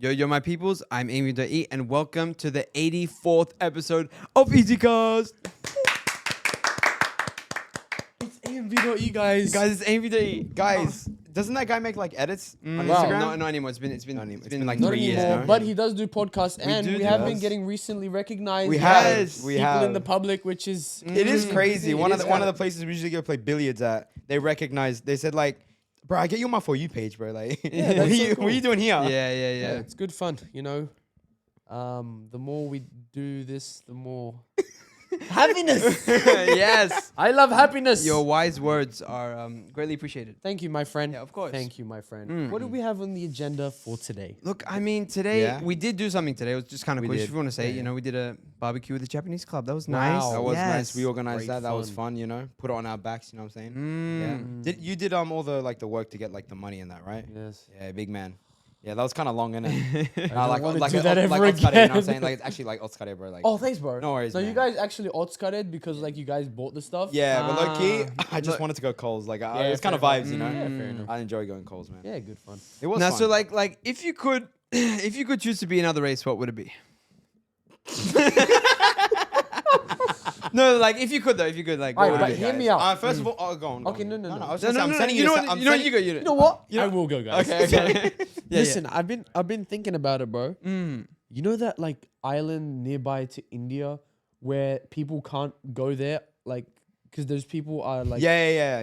Yo, my peoples, I'm Amy.E and welcome to the 84th episode of EasyCast. It's AMV.E, guys. Guys, it's Amy.E. Guys, doesn't that guy make like edits on Wow. Instagram? No, not anymore. It's been like Not 3 years anymore, now. but he does do podcasts, and do we do have this. been getting recently recognized. We by have, we people have. in the public, which is It is crazy. It One of is the kinda- places we usually go play billiards at, they recognized. They said like, "Bro, I get you on my For You page, bro. Like, that's what, so are you, cool. what are you doing here?" Yeah. Yeah, it's good fun, you know. The more we do this, the more happiness. Yes. I love happiness. Your wise words are greatly appreciated. Thank you, my friend. Yeah, of course. Thank you, my friend. What do we have on the agenda for today? Look, I mean, today Yeah. we did do something today. It was just kind of We quick. did. If you want to say, Yeah, you know, we did a barbecue with the Japanese club. That was Wow. nice. That was nice. Yes. We organized Great that. That was fun. fun. You know, put it on our backs. You know what I'm saying? Mm. Yeah. You did all the like the work to get like the money in that, right? Yes. Yeah, big man. Yeah, that was kind of long, innit? don't wanna do a- that ever Otskare, you know what I'm again. saying? Like it's actually like Otskare, bro. Like, Oh, thanks, bro. No worries, So you man. guys actually odds-cutted because like you guys bought the stuff? yeah, but low key, I just Look- wanted to go Coles. Like, Yeah, it's kind of fair vibes, you know. Yeah, fair enough. I enjoy going Coles, man. Yeah, good fun. It was Now, fun. so like, if you could, if you could choose to be another race, what would it be? No, like if you could though, if you could, like, what Alright, would but it be? hear me out. First of all, go on. Okay, no. I was No, gonna say, no, I'm no, sending you know you. what? You know what? You go. You You know what? You know- I will go, guys. Okay. Okay. Yeah, Listen, I've been thinking about it, bro. Mm. You know that like island nearby to India where people can't go there, like, because those people are like Yeah.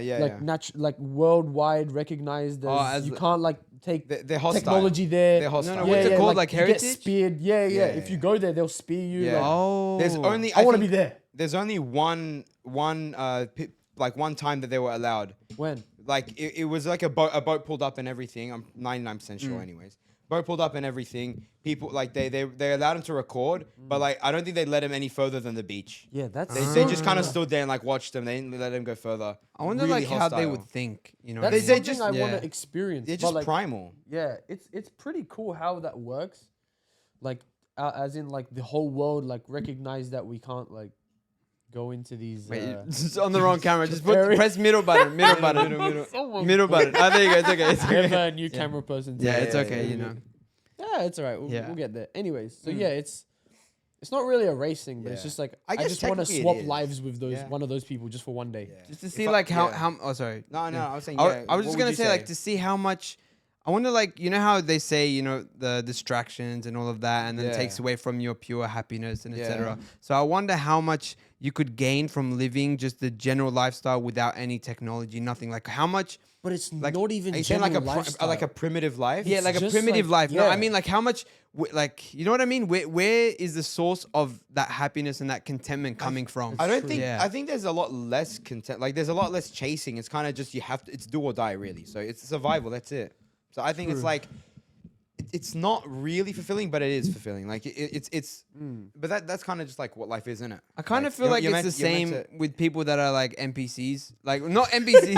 like worldwide recognized as, Oh, as you the- can't like take They're hostile. technology there. They're hostile. No, what's it called, like you get heritage? speared. Yeah. Yeah, If you go there, they'll spear you. Yeah. Like, Oh. There's only. I want to think be there. There's only one time that they were allowed. When? Like it was like a boat pulled up and everything. I'm 99% Mm. sure, anyways. Boat pulled up and everything. People like they allowed him to record, but like I don't think they let him any further than the beach. Yeah, that's They just kind of stood there and like watched him. They didn't let him go further. I wonder Really like how they hostile. would think. You know, That's what I mean? they something just- I want yeah. to experience. They're but, just like, primal. Yeah, it's pretty cool how that works. Like, as in like the whole world like recognize that we can't like go into these. Wait, it's on the wrong camera. Just Very- press middle button. Middle button. Middle button. Oh, there you go. It's okay. It's We have okay. a new camera person. Yeah, today. it's okay. You know. Yeah, it's alright. Yeah. We'll get there. Anyways, so yeah, it's not really a race thing, but it's Yeah. just like I I, guess just want to technically it swap is. lives with those Yeah. one of those people just for one day. Just to see If I- like how yeah. how. Oh, sorry. No, I was saying. I, Yeah, I was what just would gonna you say like to see how much. I wonder like you know how they say you know the distractions and all of that and then Yeah. takes away from your pure happiness and Yeah. etc. So I wonder how much you could gain from living just the general lifestyle without any technology, nothing. Like how much. But it's Like, not even Are you saying like general a lifestyle. like a primitive life? Yeah, It's like a just primitive like- life. No, I yeah. mean like how much, like you know what I mean. Where is the source of that happiness and that contentment coming from? I don't True. think. Yeah. I think there's a lot less content. Like there's a lot less chasing. It's kind of just you have to. It's do or die really. So it's survival. That's it. So I think it's True. like. It's not really fulfilling, but it is fulfilling. Like it's. But that's kind of just like what life is, isn't it? I kind of feel you're- like you're it's the meant- you're same meant to- with people that are like NPCs. Like not NPCs.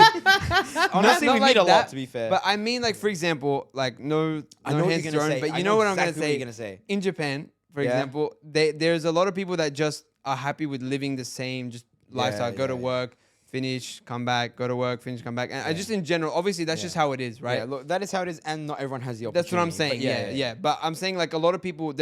Honestly, not we like meet a that, lot. To be fair, But I mean, like for example, like no I know what hands you're thrown, gonna say. but I you know what I'm exactly gonna what say. you're gonna say. In Japan, for Yeah. example, there's a lot of people that just are happy with living the same just lifestyle. Go to yeah. work, finish, come back, go to work, finish, come back, and I just in general, obviously that's just how it is, right? Yeah, look, that is how it is, and not everyone has the opportunity. That's what I'm saying. but Yeah. But I'm saying like a lot of people,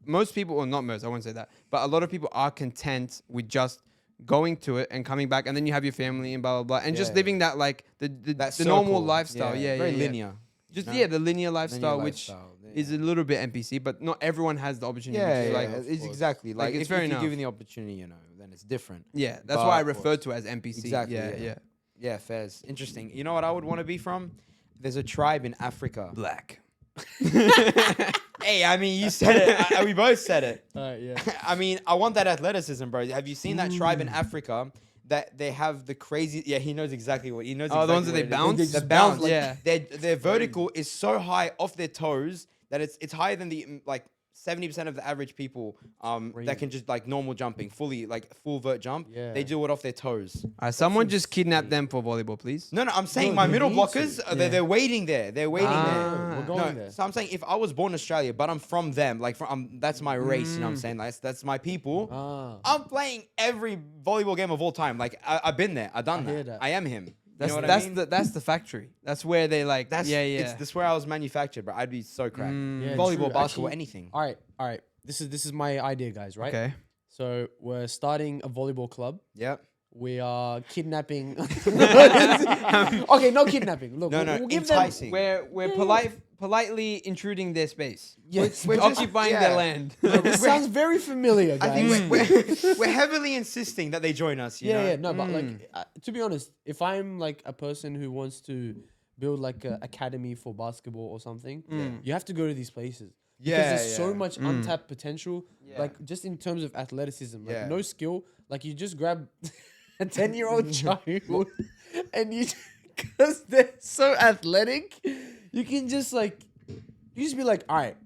most people, or not most, I won't say that, but a lot of people are content with just going to it and coming back, and then you have your family and blah blah blah, and just Yeah. living that like the That's normal circle. lifestyle. Yeah, very yeah. linear. Just know? yeah, the linear lifestyle, which lifestyle, is a little bit NPC, but not everyone has the opportunity. Yeah, to, yeah, like, it's exactly like, it's if, fair if you're enough. given the opportunity, you know, then it's different. yeah, that's why I But- refer to as NPC. Exactly, Yeah, yeah. yeah. Yeah, fairs. Interesting. You know what I would want to be from? There's a tribe in Africa. Black. Hey, I mean, you said it. We both said it. Alright, yeah. I mean, I want that athleticism, bro. Have you seen that tribe in Africa that they have the crazy? Yeah, he knows exactly what he knows. Oh, the ones that exactly they what it bounce? is. They The bounce, bounce, like, yeah. Their vertical is so high off their toes that it's higher than the like 70% of the average people that can just like normal jumping, full vert jump. Yeah. They do it off their toes. Someone just kidnapped them for volleyball, please. No, I'm saying No, my they middle need blockers, to. they're waiting there. They're waiting Ah. We're there. going No, there. so I'm saying if I was born in Australia, but I'm from them, like that's my race, you know what I'm Mm. saying? Like, that's my people. Ah. I'm playing every volleyball game of all time. Like I've been there. I've done I hear that. that. I am him. That's what I that's mean? that's the factory. That's where they like. That's where I was manufactured, bro. I'd be so cracked. Yeah, Volleyball, true. basketball, Actually, anything. All right. This is my idea, guys. Right. Okay. So we're starting a volleyball club. Yep. We are kidnapping. Okay, no kidnapping. Look, No, we'll give enticing. We're politely intruding their space. Yes, We're We're just- occupying yeah. their land. This sounds very familiar, I guys. think we're heavily insisting that they join us. You know? Yeah, no, but like to be honest, if I'm like a person who wants to build like an academy for basketball or something, you have to go to these places. Because Yeah, there's so yeah. much untapped potential, Yeah. like just in terms of athleticism, like Yeah. no skill. Like you just grab a 10-year-old child and you, because they're so athletic, you can just like, you just be like, all right,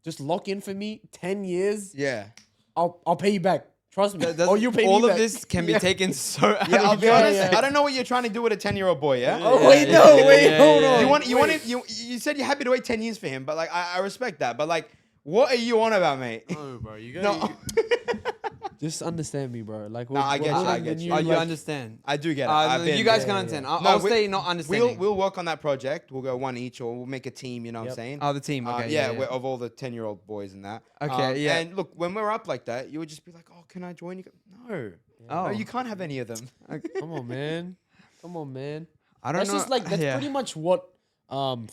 just lock in for me 10 years. Yeah. I'll pay you back. Trust me. Does- Or you pay all me of back. this can be taken so out Yeah, I'll of be Yeah, honest. yeah. I don't know what you're trying to do with a 10-year-old boy. Yeah. Oh wait, no, wait, hold on. You want him, you said you're happy to wait 10 years for him, but like I respect that. But like, what are you on about, mate? No, bro, you No. Just understand me, bro. Like, Nah, I we're get you, I building get the you. new, Oh, you like- understand? I do get it. I've No, been you guys there. can yeah, understand. yeah. I'll, No, I'll we- say not understanding. We'll work on that project. We'll go one each, or we'll make a team. You know what I'm Yep. saying? Oh, the team. Okay. yeah, yeah. we're of all the 10-year-old boys and that. Okay, yeah. And look, when we're up like that, you would just be like, "Oh, can I join you?" No, Oh. no, you can't have any of them. Come on, man. Come on, man. I don't That's know. just like that's yeah. pretty much what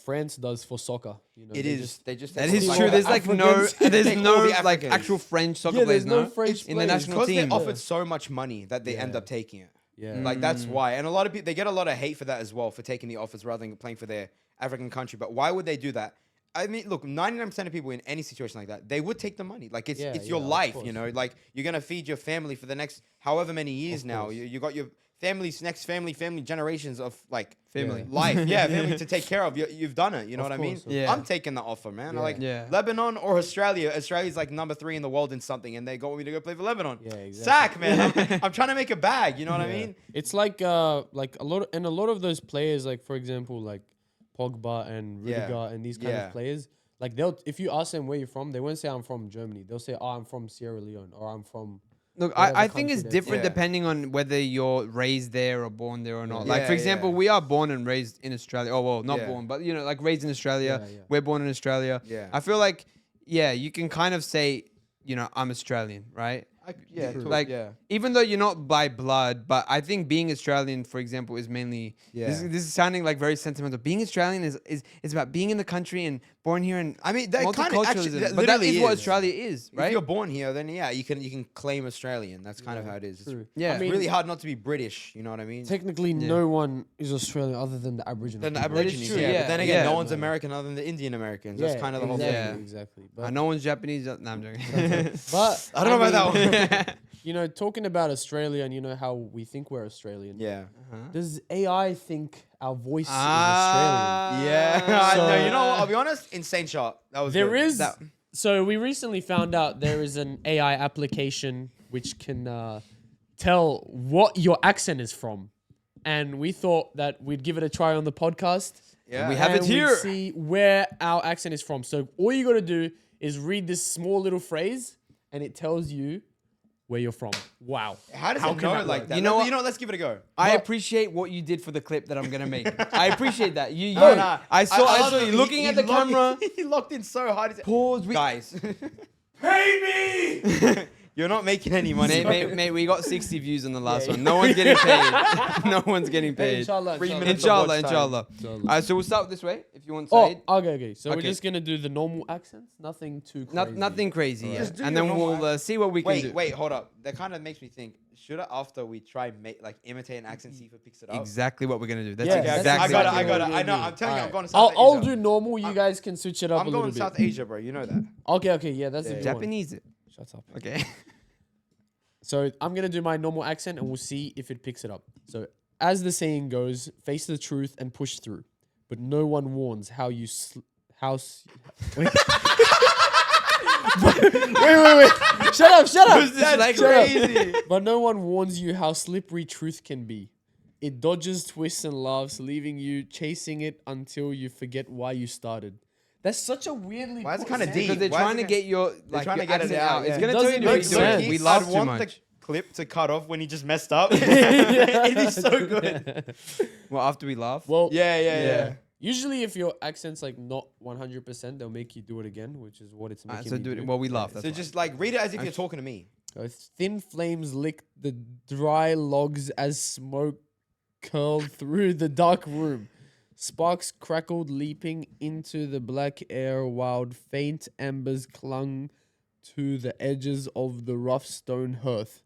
France does for soccer. You know, It they is. just- They just. That take is all true. the There's like no, Africans. there's Take all no the like Africans. actual French soccer Yeah, players. there's no No, French in the players. national because they're team. offered so much money that they end Yeah. up taking it. yeah. Like that's why, and a lot of people they get a lot of hate for that as well for taking the offers rather than playing for their African country. But why would they do that? I mean, look, 99% of people in any situation like that, they would take the money. Like it's Yeah, it's your yeah, of life, course. you know. Like you're gonna feed your family for the next however many years Of now. course. You got your family's next family generations of like Family. life, yeah, family to take care of. You've done it. You know Of what I mean? course, of Yeah. I'm taking the offer, man. Yeah. Like Yeah. Lebanon or Australia. Australia's like number 3 in the world in something, and they got me to go play for Lebanon. Yeah, exactly. Sack, man. I'm trying to make a bag. You know what I Yeah. mean? It's like a lot of those players, like for example, like Pogba and Yeah. Rudiger and these kind Yeah. of players, like if you ask them where you're from, they won't say I'm from Germany. They'll say, oh, I'm from Sierra Leone or I'm from. Look, whatever I think it's country they're different from. Yeah. depending on whether you're raised there or born there or not. Like, Yeah, for example, yeah. we are born and raised in Australia. Oh, well, not Yeah. born, but, you know, like raised in Australia. Yeah, yeah. We're born in Australia. Yeah. I feel like, yeah, you can kind of say, you know, I'm Australian, right? Yeah, Like, even though you're not by blood, but I think being Australian, for example, is mainly. This, Yeah. this is sounding like very sentimental. Being Australian is about being in the country and born here and I mean, that kind of actually, multiculturalism. But that literally is what Australia is, If right? you're born here, then yeah, you can claim Australian. That's kind of how it is. It's True. Yeah. I mean, really hard not to be British. You know what I mean? technically, no one is Australian other than the Aboriginal. Then the people. Aborigines, true, yeah. yeah, But then again, yeah. no one's American other than the Indian Americans. That's kind of the whole exactly, thing. Yeah. Exactly. No one's Japanese. No, I'm joking. But I don't know about mean, that one. You know, talking about Australia and you know how we think we're Australian. Yeah. Does AI think our voice is Yeah. So- no, you know what? I'll be honest. Insane shot. That was There good. is. That- So we recently found out there is an AI application which can tell what your accent is from, and we thought that we'd give it a try on the podcast. Yeah. we have and it we'd here. see where our accent is from. So all you got to do is read this small little phrase, and it tells you where you're from. Wow. How does How it can know that it like work? that? You know what? Let's give it a go. I But- appreciate what you did for the clip that I'm gonna make. I appreciate that. You, No, you nah. I saw love you it. looking He at the locked- camera. He locked in so hard. Pause. Guys, pay me. You're not making any money. Mate, we got 60 views on the last one. No one's getting paid. No one's getting Hey, paid. inshallah, 3 inshallah. minutes. Inshallah, watch time. inshallah. Inshallah. So we'll start this way if you want Oh, Saeed. okay. So we're Okay. just gonna do the normal accents, nothing too crazy. Nothing crazy. Yeah. Just do And your then normal we'll see what we can do. Wait, hold up. That kind of makes me think. Should I, after we try imitate an accent, see if it picks it up? Exactly what we're gonna do. That's Yeah, Okay, exactly. I got it. what I we're got gonna it. I know. I'm telling you, I'm Alright. going to South I'll Asia. do normal. You guys can switch it up I'm a little going bit. South Asia, bro. You know that. Okay, yeah, that's a Yeah. good do. one. Japanese. Shut up. Okay. So I'm gonna do my normal accent, and we'll see if it picks it up. So, as the saying goes, face the truth and push through, but no one warns how you wait. wait. Shut up. That's Shut up. crazy. But no one warns you how slippery truth can be. It dodges, twists, and laughs, leaving you chasing it until you forget why you started. That's such a weirdly. Why is it put kinda sentence. deep? Because they're Why is trying to it- get your They're like trying your to get it accent out, out. It's yeah. gonna Doesn't tell you to make be doing it. sense. We I'd laugh too want much. the clip to cut off when he just messed up. It'd be so good. Well, after we laugh. Well, Yeah. Usually, if your accent's like not 100%, they'll make you do it again, which is what it's making So me do do. it. Well, we laugh. That's So fine. just like read it as if you're talking to me. Thin flames licked the dry logs as smoke curled through the dark room. Sparks crackled, leaping into the black air, while faint embers clung to the edges of the rough stone hearth.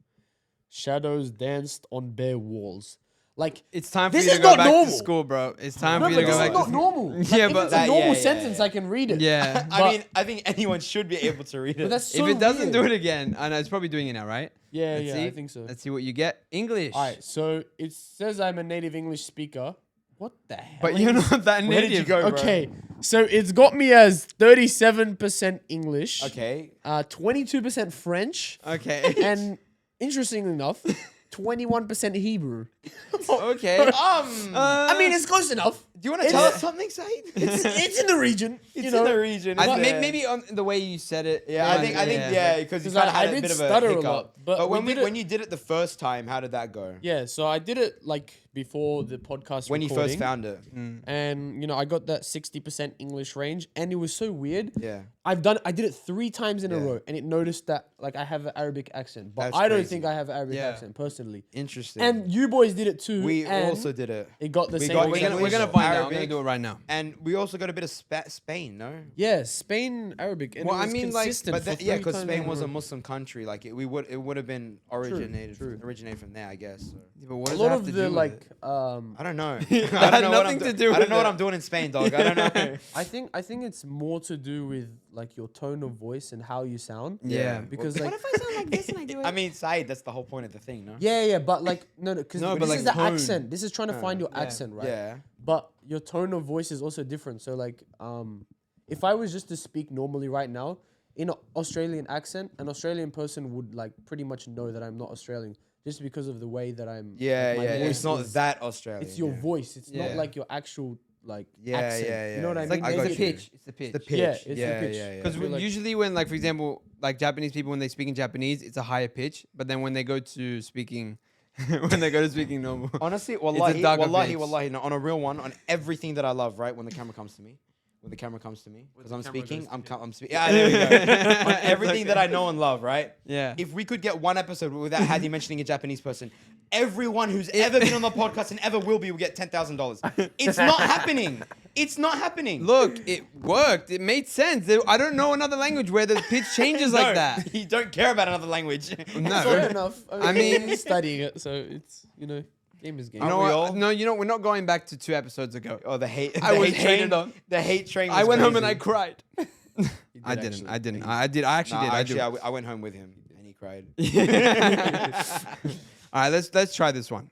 Shadows danced on bare walls. Like, It's time for This you to is go not back normal. to school, bro. It's time no, for you but to this go is back not to normal. Like, Yeah, if but it's a that- normal yeah, sentence, yeah. I can read it. Yeah. I think anyone should be able to read it. But that's so If it doesn't weird. do it again, I know it's probably doing it now, right? Yeah, Let's yeah, see. I think so. Let's see what you get. English. All right, so it says I'm a native English speaker. What the hell? But you're not that native. Where did you go, bro? Okay, so it's got me as 37% English, Okay. 22% French, Okay. and interestingly enough, 21% Hebrew. okay. I mean, it's close enough. Do you want to tell us something, Said? It's in the region. It's you know? in the region. I isn't think it? maybe on the way you said it. Yeah, I think yeah, because you kind of I had a did bit of a stutter a hiccup. lot, but when we did it- when you did it the first time, how did that go? Yeah, so I did it like before the podcast When you recording, first found it. and you know I got that 60% English range, and it was so weird. Yeah. I did it 3 times in a row, and it noticed that like I have an Arabic accent, but That's I don't crazy. think I have an Arabic Yeah. accent personally. Interesting. And you boys did it too. we and also did it. It got the we same. got- We're exact gonna ratio. find out. I'm gonna Arabic. do it right now. And we also got a bit of Spain, no? Yeah, Spain Arabic. And Well, it I was mean, like, consistent But for yeah, 3 because times Spain in a was a row. Muslim country. Like it would have been originated from there, I guess. So. Yeah, but what a does lot that have of to the do with like it? I don't know. I had don't know what nothing I'm to do I with don't know what it. I'm doing in Spain, dog. I don't know. I think it's more to do with like your tone of voice and how you sound. Yeah. Because like I sound like this and I do I mean, Said, that's the whole point of the thing, no? yeah, but like no, because No, but this like is the tone. accent. This is trying to find your accent, right? Yeah. But your tone of voice is also different. So like if I was just to speak normally right now in an Australian accent, an Australian person would like pretty much know that I'm not Australian just because of the way that I'm. Yeah, like, my yeah. voice It's not is- that Australian. It's your yeah. voice. It's not Yeah. like your actual like Yeah, accent. yeah, You know what yeah. I It's mean? like- I It's got the you. pitch. It's the pitch. The pitch. Yeah, it's the yeah, pitch. yeah, yeah. Because I feel like- usually when, like, for example, like Japanese people, when they speak in Japanese, it's a higher pitch. But then when they go to speaking, normal, Honestly, It's a wallahi, darker wallahi, pitch. wallahi, no, on a real one, on everything that I love, right? When the camera comes to me, because I'm camera speaking, goes to I'm speaking. Yeah, there we go. On everything that I know and love, right? yeah. If we could get one episode without Hadi mentioning a Japanese person, everyone who's ever been on the podcast and ever will be will get $10,000. It's not happening. It's not happening. Look, it worked. It made sense. I don't know another language where the pitch changes No, like that. You don't care about another language. No. Fair enough. I mean- I'm studying it, so it's game is game. You know Aren't we what? all? No, you know, we're not going back to 2 episodes ago. Oh, the hate. I the was hate train. hated on. The hate train. I was went home and I crazy. cried. I did didn't. actually. I didn't. I did. I actually Nah, did. I actually, do. I went home with him and he cried. All right, let's try this one.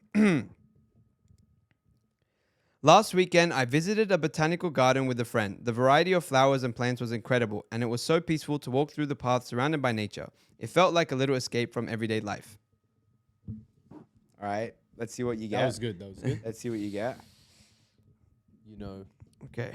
Last weekend, I visited a botanical garden with a friend. The variety of flowers and plants was incredible, and it was so peaceful to walk through the paths surrounded by nature. It felt like a little escape from everyday life. All right, let's see what you get. That was good. That was good. Let's see what you get. You know. Okay.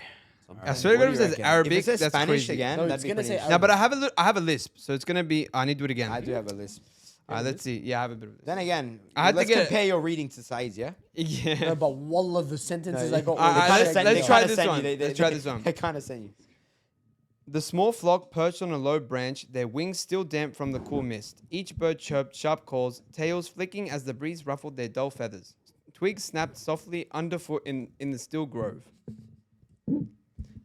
something. I swear to What God, do if you it says reckon? Arabic, if it says that's Spanish crazy. again, No, that'd it's be gonna pretty say interesting. No, but I have a lisp, so it's gonna be. I need to do it again. I do have a lisp. Let's see. Yeah, I have a bit of Then this. again, I had to let's get- compare your reading to Said's, yeah? Yeah. No, but wallah, the sentences I got. Alright, were let's- checked let's out. try this one. Let's try this one. They kind of send you. The small flock perched on a low branch, their wings still damp from the cool mist. Each bird chirped sharp calls, tails flicking as the breeze ruffled their dull feathers. Twigs snapped softly underfoot in the still grove.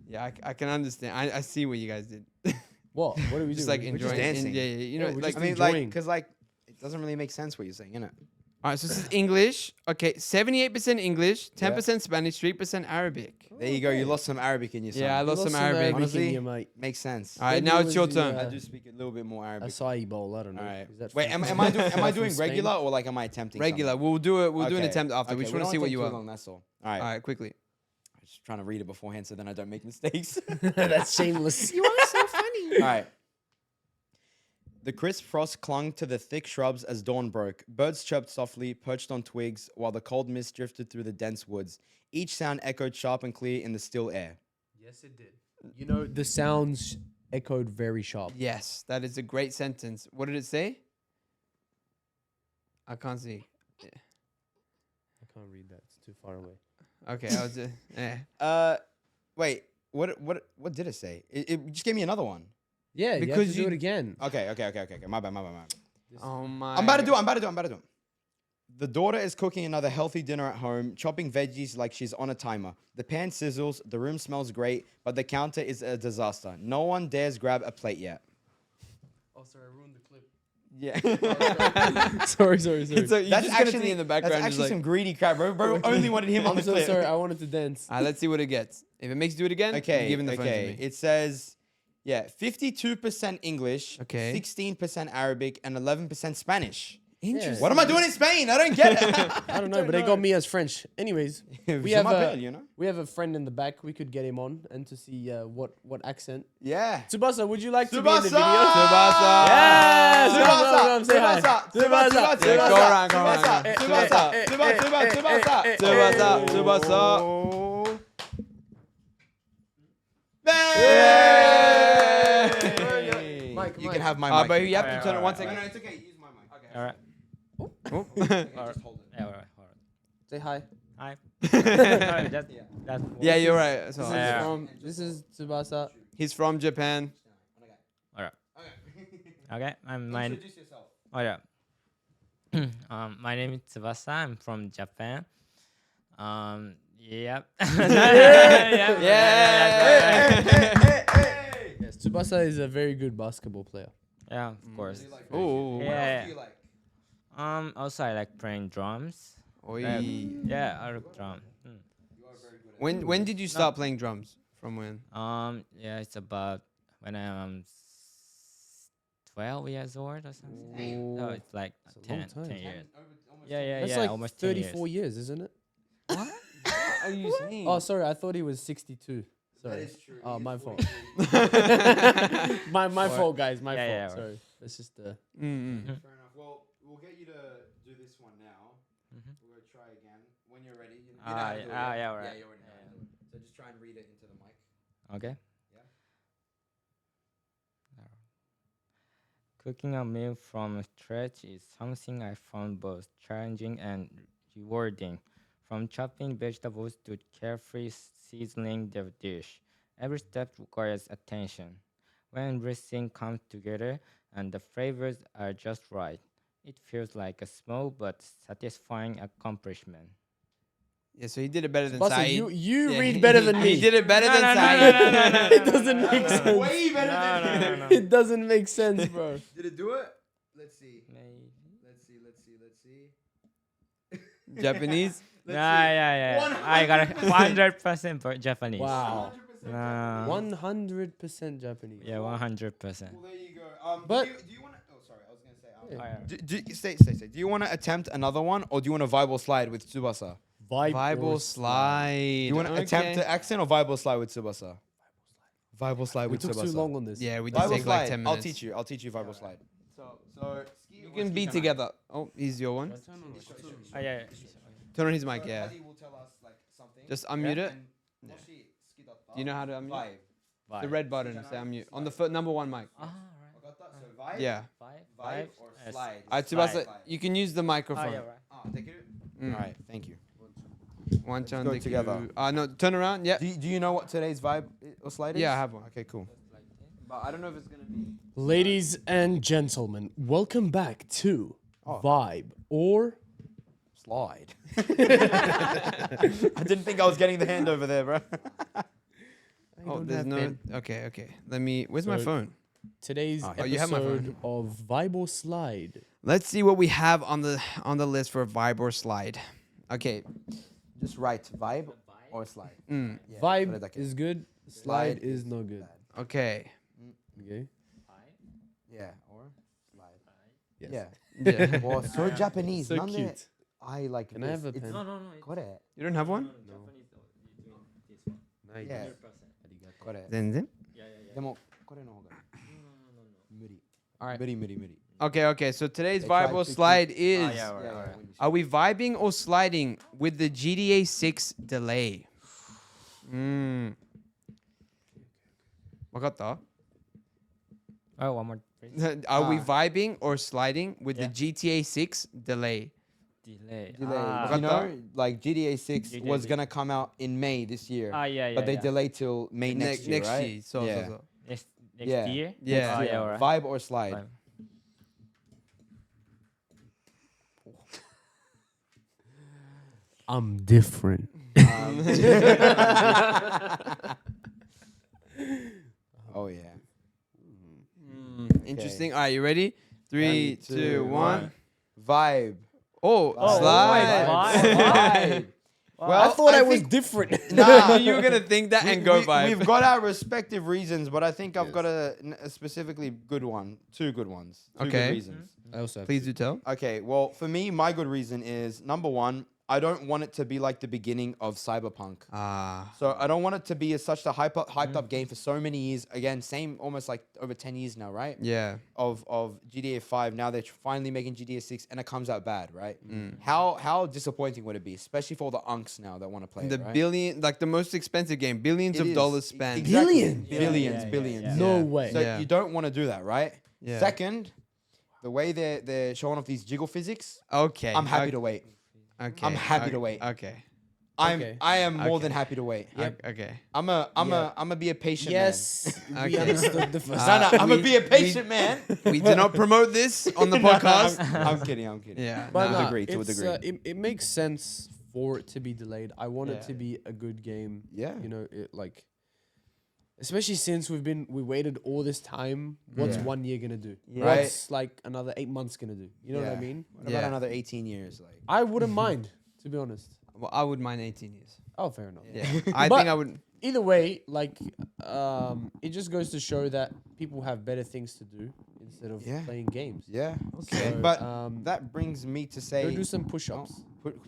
Yeah, I can understand. I see what you guys did. What? What are we Just doing? like We're enjoying. dancing. Yeah, you know, Yeah, we're like. just I mean, enjoying. like, because, like, it doesn't really make sense what you're saying, innit? All right, so this is English. Okay, 78% English, 10% Spanish, 3% Arabic. There you go. You lost some Arabic in your Yeah, I son. lost some Arabic. Honestly, in you, mate. Makes sense. All right, Maybe now it it's your was the, turn. I do speak a little bit more Arabic. Acai bowl. I don't know. All right. Is that Wait, from- am I doing is that from regular Spain? or like am I attempting? Regular. something? We'll do it. We'll do an Okay, attempt after. We okay, just we want to don't see what take you too are. long, that's all. All right. All right, quickly. Just trying to read it beforehand so then I don't make mistakes. That's shameless. You are so funny. All right. The crisp frost clung to the thick shrubs as dawn broke. Birds chirped softly, perched on twigs, while the cold mist drifted through the dense woods. Each sound echoed sharp and clear in the still air. Yes, it did. You know, the sounds echoed very sharp. Yes, that is a great sentence. What did it say? I can't see. I can't read that. It's too far away. Okay, I was just. Wait. What did it say? It just gave me another one. Yeah, you have Because to do you- it again. Okay. My bad. Oh my. I'm about to do it. The daughter is cooking another healthy dinner at home, chopping veggies like she's on a timer. The pan sizzles, the room smells great, but the counter is a disaster. No one dares grab a plate yet. Oh, sorry, I ruined the clip. Yeah. sorry. So you're just gonna be in the background. That's just actually like, some greedy crap, bro. Bro only wanted him on I'm the so clip. sorry. I wanted to dance. let's see what it gets. If it makes you do it again, Okay, you're giving the phone to okay. me. It says, 52% English, Okay. 16% Arabic, and 11% Spanish. Interesting. What am I doing in Spain? I don't get it. I don't know, but they got me as French. Anyways, we Je have m'appelle, a you know? we have a friend in the back. We could get him on and to see what accent. Yeah. Tsubasa, would you like to be in the video? Tsubasa! Yes! Tsubasa! Come on, say hi. Tsubasa! Yeah, go around, go around. Tsubasa! Tsubasa! Tsubasa! Oh. Hey! Mike, You Mike. can have my mic. But you have to Alright, turn it one alright, second. No, it's okay. Use my mic. Okay. All right. Oh. Just hold it. Yeah, all right. Say hi. Hi. No, that's Yeah, you're right. So, This is Yeah. this is Tsubasa. he's from Japan. all right. Okay. Okay, I'm my. Introduce yourself. Oh yeah. My name is Tsubasa. I'm from Japan. Yep. Yeah. Yes, Tsubasa is a very good basketball player. Yeah, of course. Ooh. What else Yeah. do you like? Also I like playing drums. Oi. Yeah, I like drum. When did you start playing drums? From when? Yeah, it's about when I'm 12 years old or something. No, it's like It's a long 10, time. 10 years. Yeah, That's yeah, like almost 10 34 years, isn't it? What are you saying? Oh, sorry, I thought he was 62. Sorry. is true. Oh, He is my fault. 43. my fault, guys. My Yeah, fault. yeah, Sorry. That's just Mm-mm. Fair enough. Well, we'll get you to do this one now. Mhm. We're gonna try again. When you're ready. You know how to do it, yeah, right. Yeah, you already know how to do it. So just try and read it into the mic. Okay. Yeah. Cooking a meal from scratch is something I found both challenging and rewarding. From chopping vegetables to carefully seasoning the dish, every step requires attention. When everything comes together and the flavors are just right, it feels like a small but satisfying accomplishment. Yeah, so he did it better than Buster, Saeed. you Yeah, read better than me. He did it better No, than no, no, Saeed. no, no, no, no, It doesn't make sense. Way better No, than no, no, no. It doesn't make sense, bro. Did it do it? Let's see. Maybe. Let's see. Japanese. Yeah. I got 100% Japanese. Wow. 100%. 100% Japanese. Yeah, 100%. Well, there you go. But- do you want to? Oh, sorry. I was gonna say. Yeah. Alright. Do you want to attempt another one, or do you want to vibe slide with Tsubasa? Vibe Bible slide. You want to attempt the accent or vibe slide with Tsubasa? Vibe slide We with took Tsubasa. too long on this. Yeah, we did Vibe take like slide. 10 I'll minutes. teach you. I'll teach you vibe slide. So You can be together. Oh, he's your one. Oh, yeah. Turn on his mic, yeah. will tell us like something. Just unmute it. Do Do you know how to unmute? Vibe. The red button, say unmute. On the number one mic. Ah, Got that? So vibe. Yeah. right. Vibe or slide. Alright, Tsubasa, you can use the Oh, microphone. yeah, right. Ah, take it. Mm. All right. Thank you. One turn go together. No, turn around. Yeah. Do you know what today's vibe or slide is? Yeah, I have one. Okay, cool. But I don't know if it's gonna be. Ladies and gentlemen, welcome back to Oh. Vibe or Slide. I didn't think I was getting the hand over there, bro. Oh, there's no. Okay. Let me. Where's my So- phone? today's Oh, you have my episode of Vibe or Slide. Let's see what we have on the list for vibe or slide. Okay. Just write vibe or slide. Mm. Yeah, Vibe like is it. good. Slide is no good. Okay. Okay. Yeah, or slide. Yes. Yeah. Yeah. Well, so Japanese. So none of it- cute. I like. Can I have a pen? No. Got it. You don't have one? Nice. Yeah. Got it. Then. でもこれの方が無理。 Alright. 無理。 Okay. So today's They vibe tried or to keep- slide is. yeah, right. Yeah. Are we vibing or sliding with the GTA 6 delay? Mm. わかった? Oh, one more. please. Are we Ah. vibing or sliding with Yeah. the GTA 6 delay? Delay. Delay. Ah, You know, like GTA 6 GTA was 6. gonna come out in May this year. yeah, But they yeah. delayed till May next year, right? Year. So, yeah. so, so. Next Yeah. year. Yeah. Next Ah, year. yeah, alright. Vibe or slide? Fine. I'm different. Oh yeah. Interesting. All right, you ready? Three, two, one. Vibe. Oh, Oh, slide. Slide. I thought I was think- different. Nah, You were gonna think that and go vibe. We've got our respective reasons, but I think I've got a specifically good one. Two good ones. Two Okay. good reasons. I also have Please do tell. Okay, well, for me, my good reason is number one, I don't want it to be like the beginning of Cyberpunk. Ah. So I don't want it to be such a hyped up game for so many years. Again, same almost like over 10 years now, right? Yeah. Of GTA 5. Now they're finally making GTA 6 and it comes out bad, right? Mm. How disappointing would it be, especially for all the unks now that want to play The it, right? billion, like the most expensive game, billions It of is. dollars spent. Exactly. Billions? Billions, Yeah, billions. yeah. No Yeah. way. So Yeah. you don't want to do that, right? Yeah. Second, the way they're showing off these jiggle physics, Okay. I'm happy to wait. Okay. I'm happy okay, to wait. Okay. Okay. I am more Okay. than happy to wait. Okay. I'm gonna be a patient Yes, we Okay. understood the first. man. No, I'm we- gonna be a patient man. We do not promote this on the No, no, podcast. I'm kidding. I'm kidding. Yeah. But To a nah, degree, to a it's, degree. it makes sense for it to be delayed. I want it Yeah. to be a good game. Yeah. You know, it like, especially since we waited all this time. What's Yeah. 1 year gonna do? Yeah. Right. What's like another 8 months gonna do? You know what I Yeah. mean? What Yeah. about another 18 years? Like, I wouldn't mind, to be honest. Well, I would mind 18 years. Oh, fair enough. Yeah. I But- think I would. Either way, like, it just goes to show that people have better things to do instead of Yeah. playing games. yeah. Okay. So, But that that brings me to say, go do some push-ups.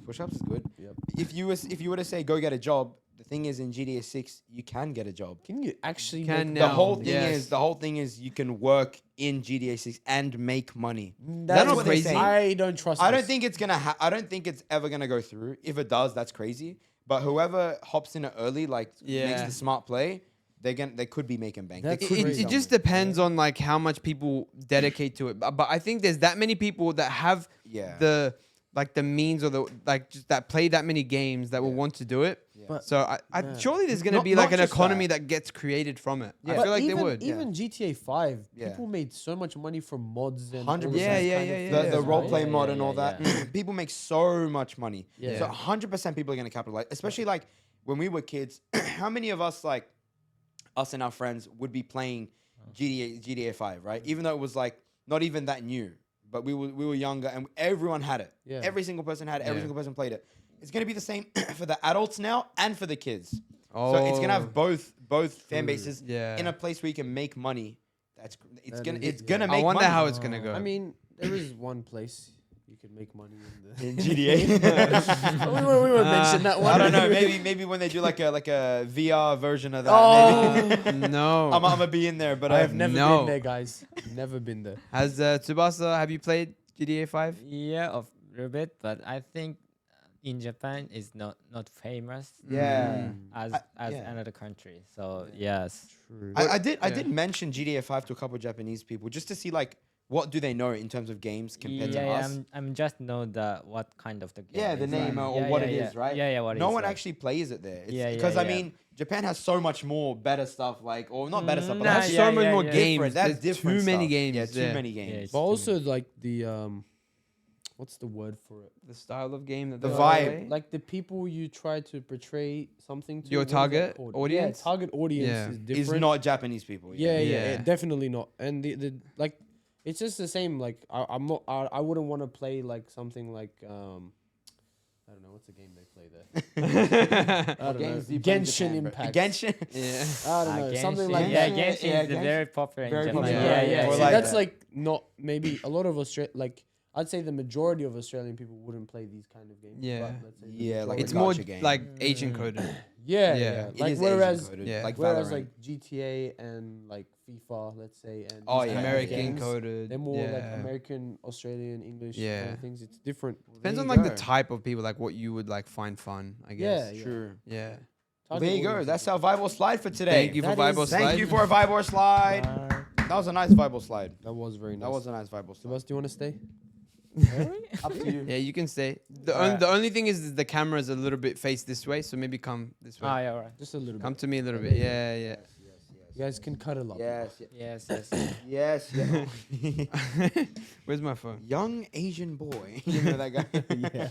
push-ups is good. Yep. If you were to say go get a job, the thing is in GTA 6 you can get a job. Can you actually Can make now. The whole thing yes. is you can work in GTA 6 and make money. That's not what they crazy? say. I don't trust. I don't this. think it's gonna. I don't think it's ever gonna go through. If it does, that's crazy. But whoever hops in it early, like makes Yeah. the smart play, they could be making bank. They That's could It, be it just somewhere. depends on like how much people dedicate to it. But I think there's that many people that have Yeah. the like the means or the like just that play that many games that will want to do it. Yeah. But- So I Yeah. surely there's gonna Not- be like not an just economy that. that gets created from it. I Yeah. feel like even, they would. Even GTA 5, Yeah. people made so much money from mods and 100%. all those Yeah, kind yeah, of yeah, things, yeah, The yeah. role right? play Yeah, mod yeah, and all yeah, that. People make so much money. Yeah. So 100% people are gonna capitalize. Especially like when we were kids. How many of us like us and our friends would be playing GTA 5, right? Even though it was like not even that new, but we were younger and everyone had it. Yeah. Every single person had it. Every Yeah. single person played it. It's gonna be the same for the adults now and for the kids. Oh, So it's gonna have both fan bases Yeah. in a place where you can make money. It's That gonna is- it's gonna yeah. make I wonder money. how it's gonna go. I mean, there is one place you can make money in the in GTA. we won't mention that one. I don't know. Maybe when they do like a VR version of that. Oh, Maybe. no. I'm gonna be in there, but I have never No. been there, guys. Never been there. Has Tsubasa? Have you played GTA 5? Yeah, of a little bit, but I think in Japan is not famous Yeah. as yeah. another country. So yes. True. I did Yeah. mention GTA 5 to a couple of Japanese people just to see like what do they know in terms of games compared to yeah, us. I'm just know the what kind of the game. Yeah, the is, name right? or Yeah, what yeah, it yeah. is, right? Yeah, yeah, what it No is, one right. actually plays it there. Yeah, yeah, Because I yeah. mean, Japan has so much more better stuff, like or not better stuff, but They they have have yeah, so many yeah, more yeah. games. different. That's There's different too many stuff. games. Yeah, too many games. it's But too also like the what's the word for it? The style of game, that The they vibe. play. Like the people you try to portray something to. Your what is that target called? audience? Yeah, target audience Yeah. is It's different. not Japanese people. Yeah, yeah, Yeah. definitely not. And the like, it's just the same. Like I'm not. I wouldn't want to play like something like I don't know what's the game they play there. I don't know. Games do you play in Genshin Japan, bro? Impact. Genshin. yeah. I don't know, something Genshin. like yeah, that. Genshin Yeah, is Genshin. very popular Very in Japan. popular. Yeah, Yeah, yeah. Or See, like that's that. like not maybe a lot of like I'd say the majority of Australian people wouldn't play these kind of games. Yeah. but let's say the Yeah, like majority- It's a more gacha game. like Asian coded. yeah, Yeah. yeah. It Like is whereas Asian-coded, yeah. like whereas Valorant. like GTA and like FIFA, let's say, and Oh, these yeah, kind of American games, coded. they're more like yeah. American, Australian, English Yeah. kind of things. It's different. Depends There on you like the go. type of people, like what you would like find fun. I guess. Yeah, True. Yeah. Well, Target there you go. audience That's is our Vibe or Slide for today. Thank you for That Bible is- slide. Thank you for a Vibe or Slide. Bye. That was a nice Bible slide. That was very nice. That was a nice Bible slide. Sebastian, do you want to stay? Up to you. Yeah, you can stay. The Alright. the only thing is the camera is a little bit faced this way, so maybe come this way. Ah, yeah, alright. Just a little Come bit. to me a little bit. Yeah, yeah. You guys can cuddle up. Yes. Yes, yes. Yes. Where's my phone? Young Asian boy. You know that guy? Yeah.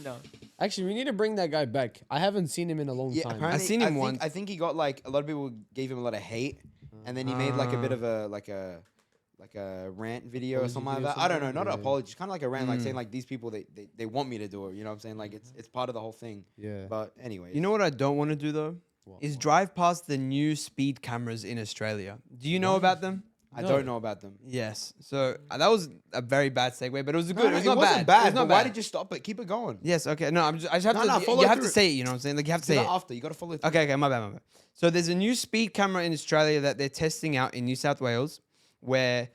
No. Actually, we need to bring that guy back. I haven't seen him in a long time. apparently- seen him think- once. I think he got like a lot of people gave him a lot of hate, and then he made like a bit of a like a rant video or Apology something like video or that. I don't know, something? not an Yeah. apology, kind of like a rant, like Mm. saying like these people they want me to do it. You know what I'm saying? Like it's part of the whole thing. Yeah. But anyway, You know what I don't want to do though? What? Is drive past the new speed cameras in Australia. Do you know about them? I No. don't know about them. Yes. So that was a very bad segue, but it was No, good. no, it was it not wasn't bad. It bad. was not But why bad. did you stop it? Keep it going. Yes. Okay. No, I just have No, to. no, You follow have to through. say it. You know what I'm saying? Like you have to Do say that it. after. You got to follow through. Okay. My bad. So there's a new speed camera in Australia that they're testing out in New South Wales, where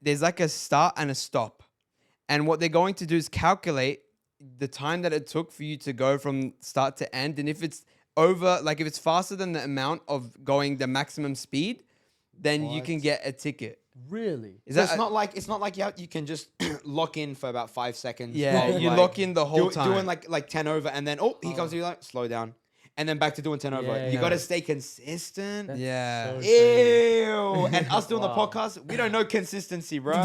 there's like a start and a stop, and what they're going to do is calculate the time that it took for you to go from start to end, and if it's over, like if it's faster than the amount of going the maximum speed, then you can What? get a ticket. Really? Is So that it's not like you can just lock in for about 5 seconds. Yeah, of, you like, lock in the whole time. doing like 10 over, and then he comes to you like slow down, and then back to doing 10 over. Yeah, You yeah. got to stay consistent. That's Yeah. so Ew. And us doing the Wow. podcast, we don't know consistency, bro.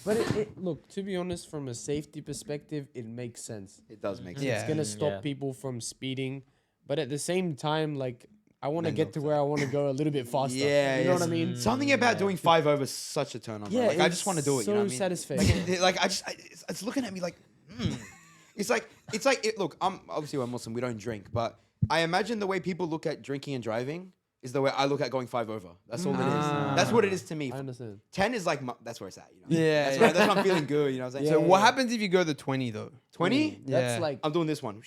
But look, to be honest, from a safety perspective, it makes sense. It does make sense. Yeah. It's gonna stop Yeah. people from speeding, but at the same time, like I want to Mental. get to where I want to go a little bit faster. Yeah, you know yes. what I mean? Something about doing 5 over is such a turn on. Yeah, Like I just want to do it. so You know what I mean? satisfying. Like it's looking at me like, it's like look, I'm obviously we're Muslim, we don't drink, but I imagine the way people look at drinking and driving is the way I look at going 5 over. That's all it is. Ah. That's what it is to me. I understand. 10 is like that's where it's at. You know? Yeah, that's, yeah. Where, that's when I'm feeling good. You know what I'm saying? So Yeah, what yeah. happens if you go the 20 though? 20, That's Yeah. like I'm doing this one.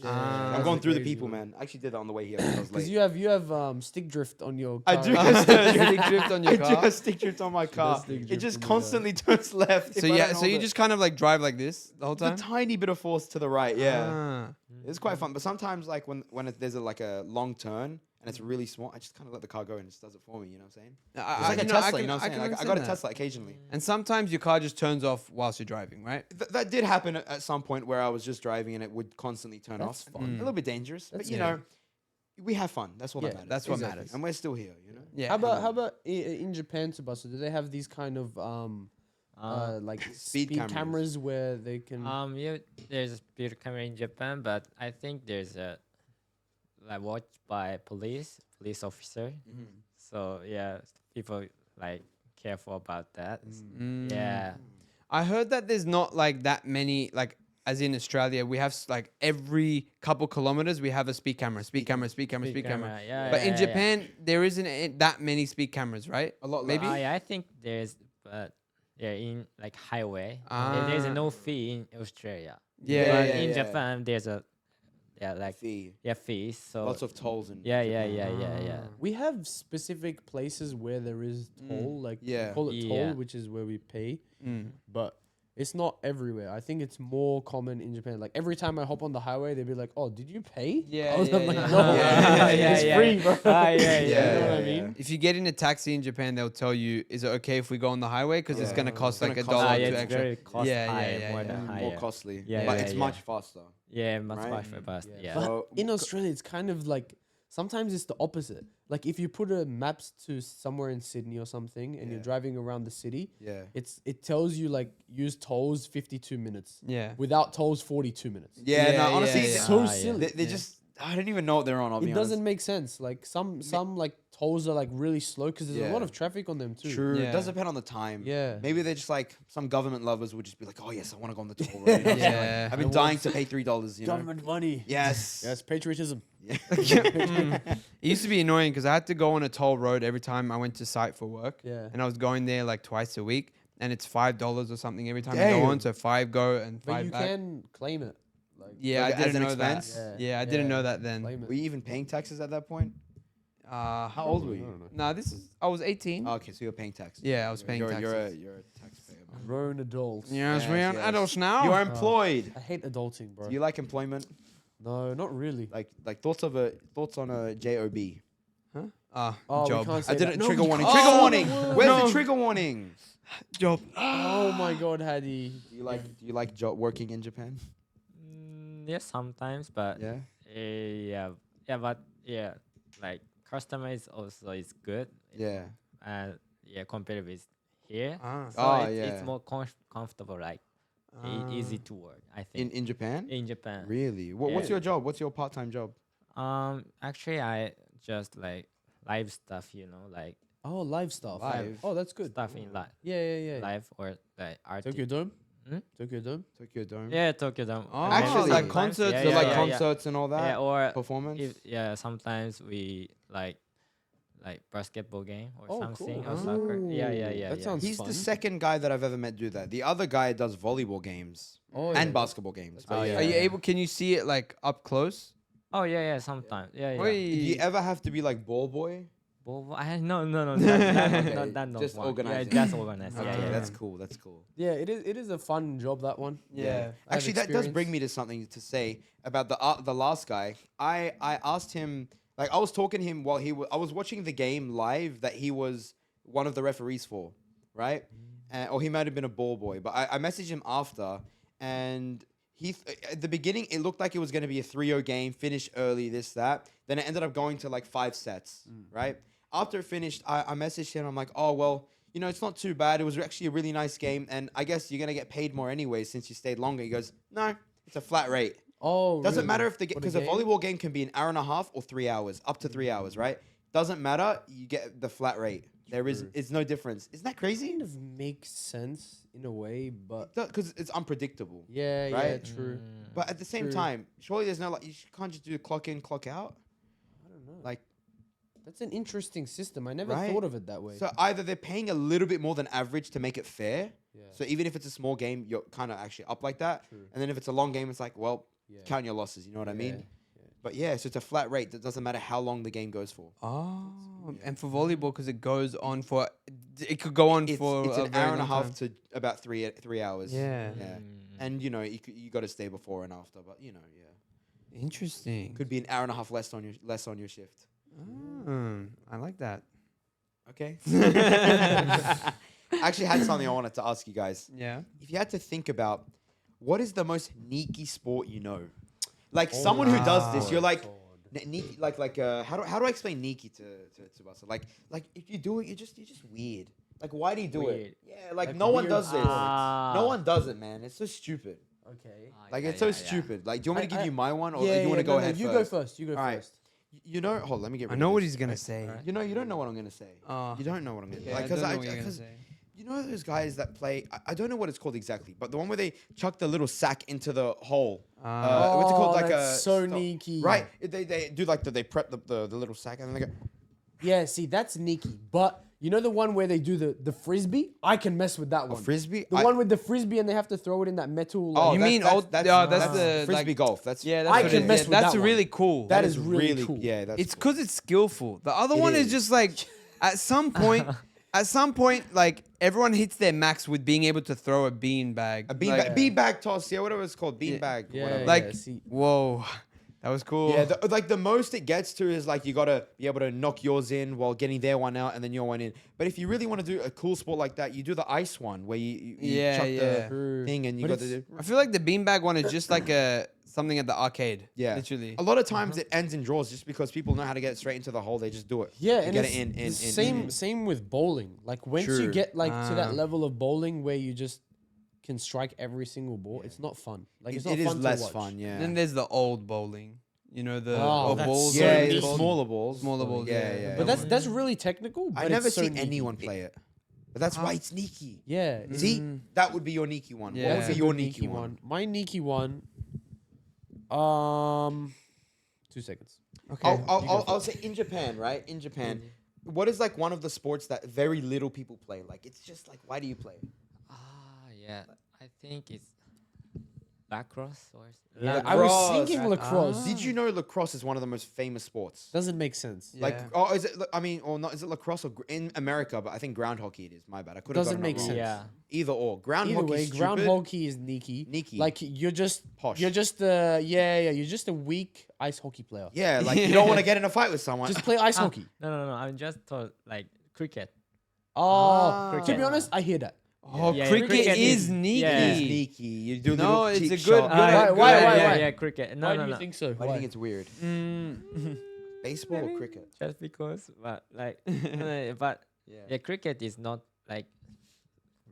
Ah. I'm going That's through the crazy, people, man. man. I actually did that on the way here. 'Cause I was because late. you have stick drift on your. I car. do. Stick drift on your I do car? have stick drift on my car. stick It drift just on the car. constantly turns left. So if I yeah, don't so you hold it. just kind of like drive like this the whole the time. tiny bit of force to the right. Yeah. Ah. It's quite fun, but sometimes like when there's like a long turn and it's really small, I just kind of let the car go and it just does it for me. You know what I'm saying? It's like a Tesla. You know what I'm saying? Like, I got a Tesla occasionally. And sometimes your car just turns off whilst you're driving, right? That did happen at some point where I was just driving and it would constantly turn That's off. fun. A little bit dangerous, but That's- you know, we have fun. That's all Yeah, that matters. that's what matters. And we're still here. You know. Yeah. How about in Japan, Sebastian? Do they have these kind of like speed cameras. cameras where they can? Yeah, there's a speed camera in Japan, but I think there's a like watched by police officer. So yeah, people like careful about that. Mm. Yeah. I heard that there's not like that many, like as in Australia, we have like every couple kilometers we have a speed camera, speed camera, speed camera, speed camera. Yeah. But yeah, in yeah. Japan, there isn't that many speed cameras, right? A lot Maybe. Yeah, I think there's, but yeah, in like highway, there's Ah. no fee in Australia. Yeah, But yeah, in yeah. Japan, there's a like Fee. fees. So Lots of tolls and yeah. We have specific places where there is toll, like we Yeah. call it toll, Yeah. which is where we pay, Mm. but it's not everywhere. I think it's more common in Japan. Like every time I hop on the highway, they'd be like, "Oh, did you pay?" Yeah, I was yeah, like, yeah. "No, Yeah, it's yeah, free, bro." yeah, You know what I mean? If you get in a taxi in Japan, they'll tell you, "Is it okay if we go on the highway? Because it's Yeah. gonna cost It's gonna like a cost dollar Ah, or yeah, two it's extra." very cost Yeah, yeah, high, yeah, more yeah. than higher. more costly. Yeah, but yeah, it's yeah. much faster. Yeah, much Right? faster. Yeah. But So- in Australia, it's kind of like sometimes it's the opposite. Like if you put a maps to somewhere in Sydney or something, and you're Yeah. driving around the city, Yeah. it tells you like use tolls 52 minutes, Yeah. without tolls 42 minutes. Yeah, Yeah, no, honestly, yeah, It's yeah. so Ah, yeah. silly. they just I don't even know what they're on. I'll be It doesn't make sense. Like some like tolls are like really slow because there's a lot Yeah. of traffic on them too. honest. True. Yeah. It does depend on the time. Yeah. Maybe they're just like some government lovers would just be like, oh yes, I want to go on the toll road. You know what I'm saying? Like, Yeah. I've been dying to pay $3. You know. Government money. Yes. Yes, patriotism. Yeah. It used to be annoying because I had to go on a toll road every time I went to site for work. Yeah. And I was going there like twice a week, and it's $5 or something every time I go on. Damn. So 5 go and But 5 you back. can claim it. Like Yeah, Like I as didn't an know expense? that. Yeah, I didn't know that then. claim Were it. you even paying taxes at that point? How old were you? I don't know. Nah, I was 18. Oh, okay, so you're paying taxes. Yeah, I was paying you're, taxes. You're a taxpayer. man. Grown adults. Yes, Yes, we are yes. adults now. You are employed. I hate adulting, bro. Do you like employment? No, not really. Like thoughts on a job? Huh? Ah, Oh, we job. can't say I that. didn't. No, Trigger we warning. can't. Trigger Oh, warning. no. Where's No. the trigger warning? Job. Oh my God, Hadi. Do you like working in Japan? Yeah, sometimes, but Yeah. but like customer is also is good. Yeah. Yeah, compared with here. Ah. So Oh, it's yeah. more comfortable, like easy to work. I think In Japan? in Japan. Really? What's Yeah. your job? What's your part-time job? Actually, I just like live stuff, like Oh, live stuff. Live? Oh, that's good. stuff in Yeah. live or like art. Tokyo Dome. Hmm? Tokyo Dome. Tokyo Dome. Yeah, Tokyo Dome. Oh, Actually, like sometimes, concerts. Yeah, So yeah, like yeah, concerts and all that. Yeah, or Performance. sometimes we like basketball game or Oh, something cool. or soccer. Yeah, That yeah. sounds He's fun. the second guy that I've ever met do that. The other guy does volleyball games Oh, and yeah. basketball games. Oh, But yeah. Are you able? Can you see it like up close? Oh yeah, sometimes. Yeah. Do you ever have to be like ball boy? No. Okay, That not just one. organizing. Yeah, just organized. Okay, Yeah. that's cool. That's cool. Yeah, it is a fun job, that one. Yeah. I have Actually, that does bring experience. me to something to say about the last guy. I asked him, like I was talking to him while I was watching the game live that he was one of the referees for, right? Or he might have been a ball boy, but I messaged him after, and at the beginning it looked like it was going to be a 3-0 game, finish early, this that. Then it ended up going to like 5 sets, right? After it finished, I messaged him. I'm like, oh well, it's not too bad. It was actually a really nice game, and I guess you're gonna get paid more anyway since you stayed longer. He goes, no, it's a flat rate. Oh, Doesn't really? matter if For because a game? volleyball game can be an hour and a half or 3 hours, up to 3 hours, right? Doesn't matter. You get the flat rate. It's no difference. Isn't that crazy? Kind of makes sense in a way, but Because it's unpredictable. yeah, Right? true. But at the same True. time, surely there's no you can't just do clock in, clock out. I don't know. Like, That's an interesting system. I never Right? thought of it that way. so either they're paying a little bit more than average to make it fair. yeah. So even if it's a small game, you're kind of actually up like that. True. And then if it's a long game, it's like, well, Yeah. count your losses. You know what I mean? Yeah. But yeah, so it's a flat rate. That doesn't matter how long the game goes for. Oh, and for volleyball, because it goes on for, it could go on It's for an very hour and a long half time. to about 3 hours. Yeah. Yeah. And you got to stay before and after, but yeah. Interesting. Could be an hour and a half less on your shift. I like that. Okay. I actually had something I wanted to ask you guys. Yeah. If you had to think about what is the most neaky sport you know, like someone who does this, you're like, neaky, how do I explain neaky to us? Like if you do it, you're just weird. Like why do you do it? Weird. Yeah, like Like no one weird does this. Ah. No one does it, man. It's so stupid. Okay. Like it's so stupid. Like, do you want me to give you my one, or yeah, do you want to go ahead You first? go first. You go All right. first. You know, hold. On, let me get. I rid know of what this. he's gonna say. You don't know what I'm gonna say. You don't know what I'm gonna Okay, like I don't know what you're gonna because say. you know those guys that play. I don't know what it's called exactly, but the one where they chuck the little sack into the hole. What's it called? Like that's so stop- neaky. Right. They do like they prep the little sack and then they go. Yeah, see, that's neaky. But you know the one where they do the frisbee? I can mess with that one. Frisbee? The one with the frisbee and they have to throw it in that metal. Oh, Like, You that's- mean that's- old- That's, yeah, that's that's the, frisbee like- golf. That's Yeah, that's I what can it is. mess Yeah, with that's that one. really cool. that is really cool. Yeah, that's It's cool. because it's skillful. The other It one is is. just like, at some point, like everyone hits their max with being able to throw a bean bag. a bean like, bag, bean bag toss. Yeah, whatever it's called, bean bag. Yeah, whatever. Like, see. whoa, that was cool. Yeah, like the most it gets to is like you gotta be able to knock yours in while getting their one out and then your one in. But if you really want to do a cool sport like that, you do the ice one where you Yeah, chuck yeah. the thing and you But got to it's- do. I feel like the beanbag one is just like something at the arcade. Yeah, literally. A lot of times it ends in draws just because people know how to get it straight into the hole. They just do it. Yeah, They and get it's it in. the same with bowling. Like once you True. get like to that Ah. level of bowling where you just can strike every single ball, it's not fun. Like it's not It is fun to less watch. fun. Yeah. Then there's the old bowling. You know the Oh, or that's balls. so yeah, are the neat. called? smaller balls. Smaller balls, yeah. But that's really technical. But I never it's so seen neaky. anyone play it. But that's why it's sneaky. Yeah, See, that would be your Niki one. Yeah. What would be a your good Niki one? My Niki one. 2 seconds. Okay. I'll say in Japan, right? In Japan, what is like one of the sports that very little people play? Like it's just like, why do you play it? Yeah. I think lacrosse or Yeah, I was Lacrosse. thinking lacrosse. Did you know lacrosse is one of the most famous sports? Doesn't make sense. Like, Yeah. oh, is it? I mean, or not? Is it lacrosse or in America? But I think ground hockey it is. My bad. I could have Doesn't gotten make it wrong. sense. Yeah. Either or. Ground Either hockey. way, Stupid. ground hockey is Nikki. Nikki. Like you're just Posh. You're just you're just a weak ice hockey player. Yeah, like you don't want to get in a fight with someone. Just play ice hockey. No. I'm just thought like cricket. Oh, to be cricket. honest, I hear that. Oh, Yeah, cricket, cricket is is- sneaky. yeah. sneaky. You do No, little it's cheap a good- shot. good- Why? Yeah, cricket. No, Why no, do you no. think so? Why do you think it's weird? Mm. Baseball or cricket? Just because, but like, but Yeah. yeah, cricket is not like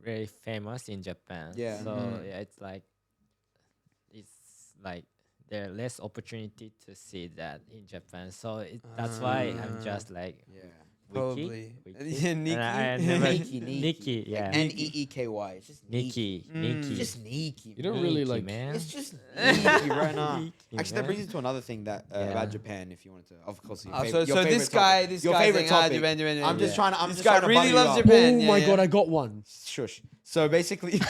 very famous in Japan. Yeah. So Mm. yeah, it's like there are less opportunity to see that in Japan. So that's why I'm Ah. just like Yeah. Probably. Wiki. Yeah, And I Nikki. never- Nikki, Nikki. Nikki, yeah. Neeky. It's just Nikki, Mm. Nikki. It's just Nikki. You don't really Nikki, like. man. It's just Nikki right now. Nikki, Actually, that man. brings you to another thing that Yeah. about Japan. If you wanted to, of course, your So, favorite, your so favorite this guy, topic. this your guy favorite saying, topic. Japan, Japan, I'm just trying to. I'm This just guy trying to really butter you loves up. Japan. Oh yeah, my yeah. god, I got one. Shush. So basically, no,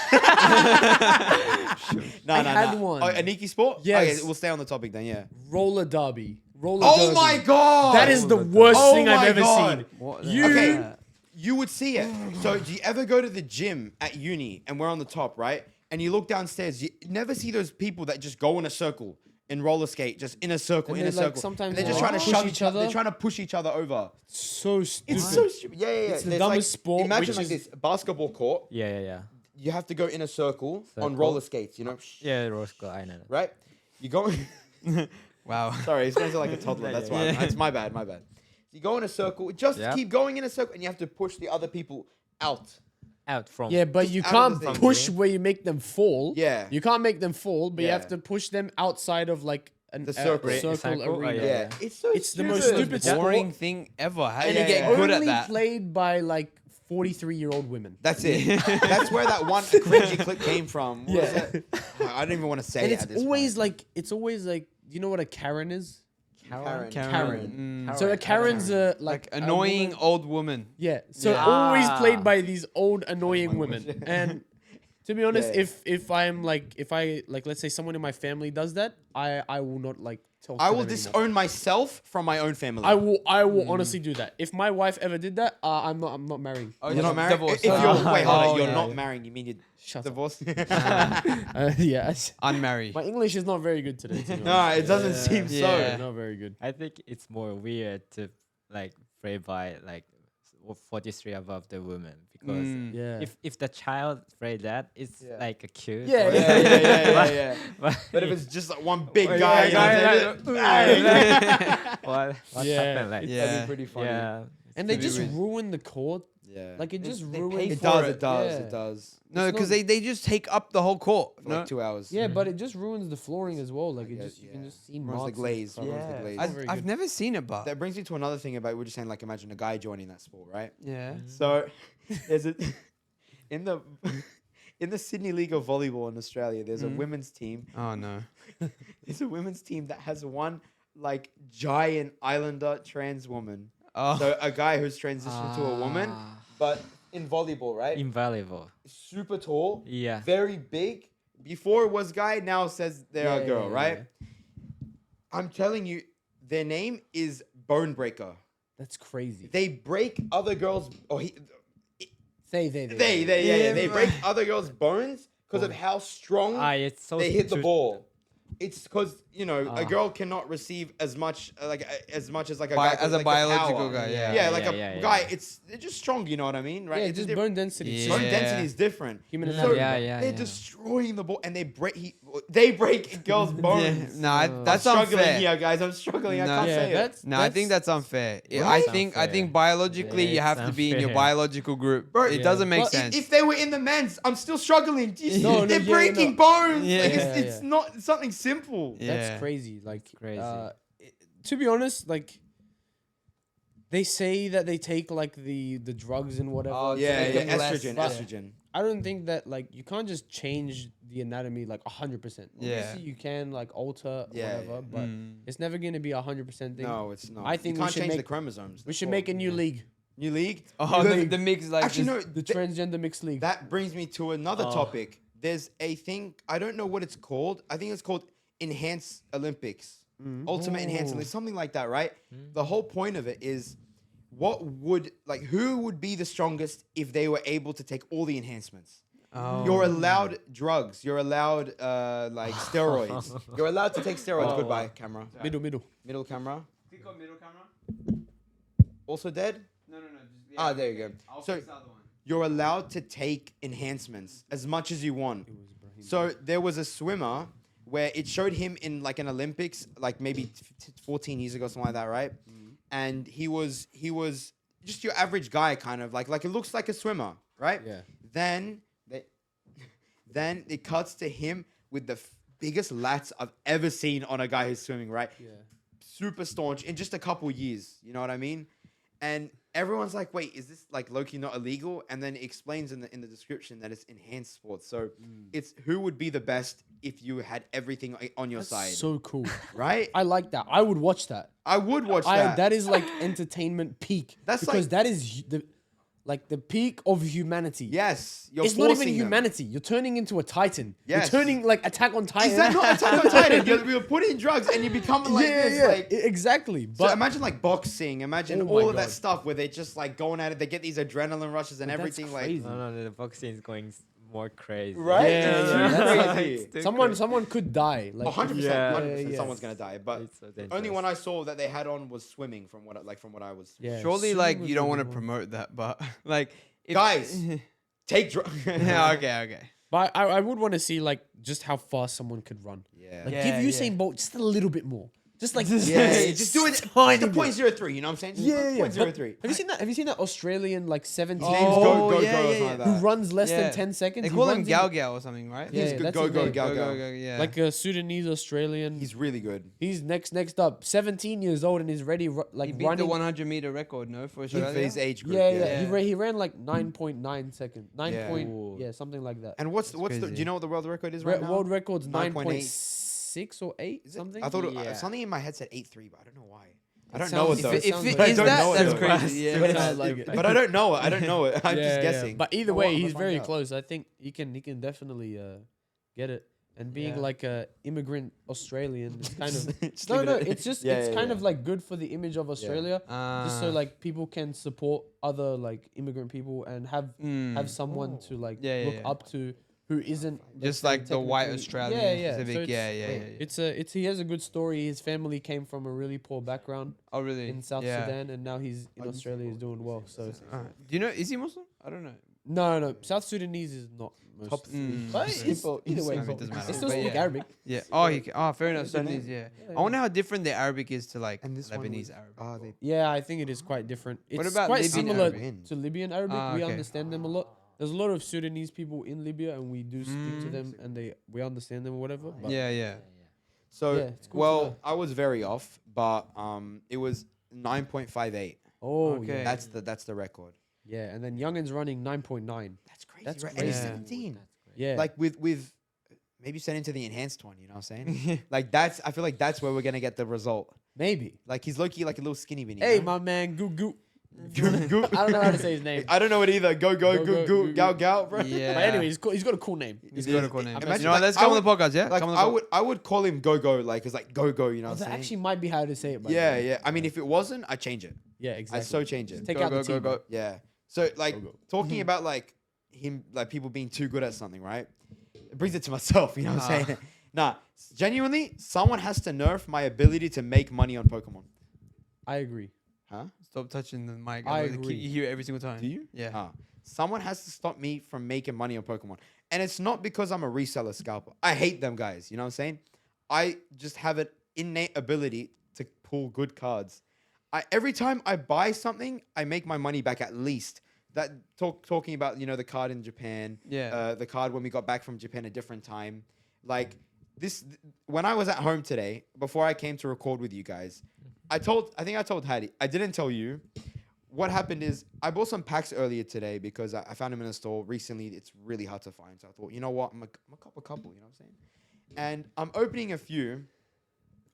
I no, had no. one. Oh, a Nikki sport? Yes. Okay, we'll stay on the topic then. Yeah. Roller derby. Roller Oh derby. my god! That is the Roller worst derby. thing Oh I've my ever God. seen. What You- Okay. You would see it. So do you ever go to the gym at uni and we're on the top, right? And you look downstairs, you never see those people that just go in a circle and roller skate, just in a circle, And in a they, like, circle. sometimes And they're just trying to push shove each other. They're trying to push each other over. So stupid. It's so stupid. Yeah, yeah, yeah. It's the There's dumbest sport, Imagine which like is- this basketball court. Yeah. You have to go in a circle on Circle. roller skates, you know? Yeah, Roscoe, I know. Right? You go. Wow. Sorry, he's going to like a toddler. Yeah, That's yeah, why. yeah. That's my bad. My bad. You go in a circle. Just Yep. keep going in a circle, and you have to push the other people out. Out from. Yeah, but Just you out of can't the thing. push where you make them fall. Yeah. You can't make them fall, but you have Yeah. to push them outside of like an The circle. circle Circle? Oh, arena. yeah. Yeah, it's so. It's the most stupid. stupid boring sport. thing ever. How do And you yeah, get yeah. good at only that? played by like 43-year-old women. That's it. That's where that one cringy clip came from. What was Yeah. it? I don't even want to say And it it's at this always point. like, do you know what a Karen is? Karen. Karen. Mm. So a Karen's a Like a annoying woman- old woman. Yeah. So Yeah. always played Ah. by these old annoying women. And to be honest, Yeah. if I'm like if I like let's say someone in my family does that, I will not like talk to I will them anymore. disown myself from my own family. I will honestly do that. If my wife ever did that, I'm not marrying. Oh, You're not married. Divorced. If you're Oh. wait, hold Oh, on. You're yeah, not yeah. marrying. You mean you're Shut up. divorced? Yeah. Unmarried. My English is not very good today. To be no, honest. it doesn't seem Yeah. so. Not very good. I think it's more weird to like play by like 43 above the woman because Mm. Yeah. if the child play that, it's Yeah. like a cute. Yeah, or- Yeah. but, But if it's just like one big Oh, guy, yeah, you know, guy, what Yeah. happened like Yeah. that'd be pretty funny. yeah And they pretty just weird. ruin the court. Yeah. Like it just they ruins. pay it for does. it. It does. Yeah. It does. No, It's because not- they just take up the whole court. For No? like 2 hours. Yeah, but it just ruins the flooring as well. Like I it guess, just you can yeah. just see Ruins the marks. and glaze, stuff. ruins the Yeah, glaze. it's not very I've good. never seen it, but That brings me to another thing about we were just saying like imagine a guy joining that sport, right? yeah. So there's a in the in the Sydney League of Volleyball in Australia, there's a Mhm. women's team. Oh no. There's a women's team that has one like giant Islander trans woman. Oh. So a guy who's transitioned to a woman, Ah. but in volleyball, right? invaluable. Super tall, Yeah. very big. Before it was guy, now says they're Yeah, a girl, yeah, right? I'm telling you, their name is Bone Breaker. That's crazy. They break other girls. They They break other girls' bones because of how strong It's so they hit the too- ball. It's because a Ah. girl cannot receive as much as much as like a Bi- guy as a like the biological power. guy, yeah. Yeah, like Yeah, a yeah, guy. yeah. They're just strong. You know what I mean, right? Yeah, It's a just different- bone density. Yeah. bone density is different. Human So anatomy. Yeah, they're yeah. destroying the ball, and they break girls' bones. Yeah. No, that's I'm struggling unfair. here, guys. I'm struggling. I No. can't Yeah, say it. that's No, I think that's unfair. I Right? think I Unfair. think biologically Yeah, you have it's to be in your unfair. biological group. Bro, It yeah. doesn't make But sense. If they were in the men's, I'm still struggling. No, They're yeah, breaking no. bones. Yeah. Like Yeah, it's not it's something simple. Yeah. That's crazy. Like crazy. To be honest, like they say that they take like the drugs and whatever. Oh, to Yeah, make yeah, them less estrogen, fat. estrogen. I don't think that like you can't just change the anatomy like 100%. Yeah. Obviously you can like alter Yeah, whatever, yeah. but Mm. it's never gonna be 100% thing. No, it's not. I think you we can't should change the make- chromosomes. We That's should all. make a new Yeah. league, New league. Oh, Because the mix like actually, just- no. the transgender mixed league. That brings me to another Oh. topic. there's a thing, I don't know what it's called. I think it's called Enhanced Olympics. Ultimate Enhanced Olympics, something like that, right? The whole point of it is who would be the strongest if they were able to take all the enhancements? Oh. You're allowed drugs. You're allowed like steroids. You're allowed to take steroids. Goodbye, camera. Middle. Middle camera. Click on middle camera. Also dead? No. Just, Ah, there you go. I'll So- fix the other one. You're allowed to take enhancements as much as you want. So there was a swimmer where it showed him in like an Olympics, like maybe 14 years ago, something like that, right? And he was just your average guy, kind of like it looks like a swimmer, right? Yeah. Then it cuts to him with the biggest lats I've ever seen on a guy who's swimming, right? Yeah. Super staunch in just a couple years. You know what I mean? And everyone's like, wait, is this like low-key not illegal? And then it explains in the description that it's enhanced sports. So it's who would be the best if you had everything on your side, So cool. right? I like that. I would watch that. I would watch that. That is like entertainment peak. That's because like- that is the peak of humanity. Yes, you're It's not even forcing them. humanity. You're turning into a titan. Yes. You're turning like Attack on Titan. Is that not Attack on Titan? You're putting drugs and you become like this. Like, exactly. so But imagine like boxing. Imagine Oh my all of that God. stuff where they're just like going at it. They get these adrenaline rushes and But that's everything. Like, crazy. No, the boxing is going more crazy. right? Yeah, It's yeah, super that's crazy. It's too someone crazy. could die. Like 100%, Yeah. 100%. Yeah. Someone's gonna die. But It's so only dangerous. one I saw that they had on was swimming. From what I was. Yeah, Surely, swimming like, was you the don't want big to one. promote that, but like, if, Guys. Take drugs. yeah, okay. But I would want to see like just how fast someone could run. Yeah. Like Yeah, give yeah. Usain Bolt just a little bit more. Just like Yeah, just do it. tiny Just a bit. point 0.03. You know what I'm saying? Just Yeah, yeah. 0.03. Have you seen that? Have you seen that Australian like 17 His name's Oh, Go Go yeah, Go or yeah, something yeah. like who that. runs less Yeah. than 10 seconds? They He call him runs Gal in- Gal or something, right? Yeah, He's good. that's Go his Go name. Gal Go, Gal. go, go, yeah. Like a Sudanese Australian. He's really good. He's next up, 17 years old and he's ready like he beat running. the 100-meter record, no, for For Australia. his age group. yeah, Yeah. He ran like 9.9 seconds. 9 Yeah. point, Ooh. yeah, something like that. And what's the? Do crazy. you know what the world record is right now? World record's 9.8. 9.6 or 8 Is it? something. I thought Yeah. something in my head said 8.3, but I don't know why. I don't sounds- know it if though. it- If sounds it like- is I don't that, know it, that's though. crazy. Yeah. But it sounds like it. But I don't know it. I don't know it. I'm Yeah, just yeah. guessing. But either Oh, way, I'm gonna he's find very out. close. I think he can definitely get it. And being Yeah. like a immigrant Australian, it's kind of Just no, leave it no. at- It's just Yeah, it's yeah, kind yeah. of like good for the image of Australia, just so Ah. like people can support other like immigrant people and have someone to like Yeah, yeah, look yeah. up to who isn't let's Just say, like the white technically- Australian Yeah, yeah. Pacific. So it's- yeah. It's he has a good story. His family came from a really poor background Oh, really? in South yeah. Sudan, and now he's in Australia. He's doing well. So Alright. Do you know? Is he Muslim? I don't know. no, South Sudanese is not most. Top Mm. But three. it's, either way, I mean, it doesn't matter. they still But speak yeah. Arabic. Yeah. Oh, fair enough. Is that Sudanese. it? Yeah. Yeah, I wonder how different the Arabic is to like And this one Lebanese was- Arabic. Ah, they Yeah, I think it is quite different. It's What about quite Libyan similar Arabic? to Libyan Arabic. Ah, We okay. understand them a lot. There's a lot of Sudanese people in Libya, and we do speak to Mm. them, and we understand them or whatever. But Yeah. So Yeah, it's cool to well, know. I was very off, but it was 9.58. Oh, Okay. yeah. That's the record. Yeah, and then Youngin's running 9.9. That's crazy. That's right? And he's crazy. 17. Yeah, Like with maybe send into the enhanced one. You know what I'm saying? Like I feel like that's where we're gonna get the result. maybe. Like he's low-key like a little skinny beanie. Hey, you know? my man, Goo Goo. Goo, goo. I don't know how to say his name. I don't know it either. Go Go, goo go, goo goo, gal bro. Yeah. But anyway, he's got a cool name. He's It got a is- cool name. imagine, You know what? like, Let's I come on the would- podcast. Yeah. Like Come on the I would call him go go like it's like go go. You know Oh, what I'm that saying? actually might be how to say it. By the Yeah, way. yeah. I mean, if it wasn't, I'd change it. Yeah, exactly. I'd so change it. Take Go, out go, the go, T. go. bro. Yeah. So like Go, go. talking about like him like people being too good at something, right? It brings it to myself, you know what I'm saying? Nah, genuinely, someone has to nerf my ability to make money on Pokemon. I agree. Huh? Stop touching the mic. I Keep- agree. You hear it every single time. Do you? Yeah. Ah. Someone has to stop me from making money on Pokemon. And it's not because I'm a reseller scalper. I hate them guys, you know what I'm saying? I just have an innate ability to pull good cards. Every time I buy something, I make my money back at least. That talking about, you know, the card in Japan, Yeah. the card when we got back from Japan a different time. Like this when I was at home today, before I came to record with you guys, I think I told Hattie. I didn't tell you. What happened is I bought some packs earlier today because I found them in a store recently. It's really hard to find. So I thought, you know what? I'm a couple, you know what I'm saying? And I'm opening a few.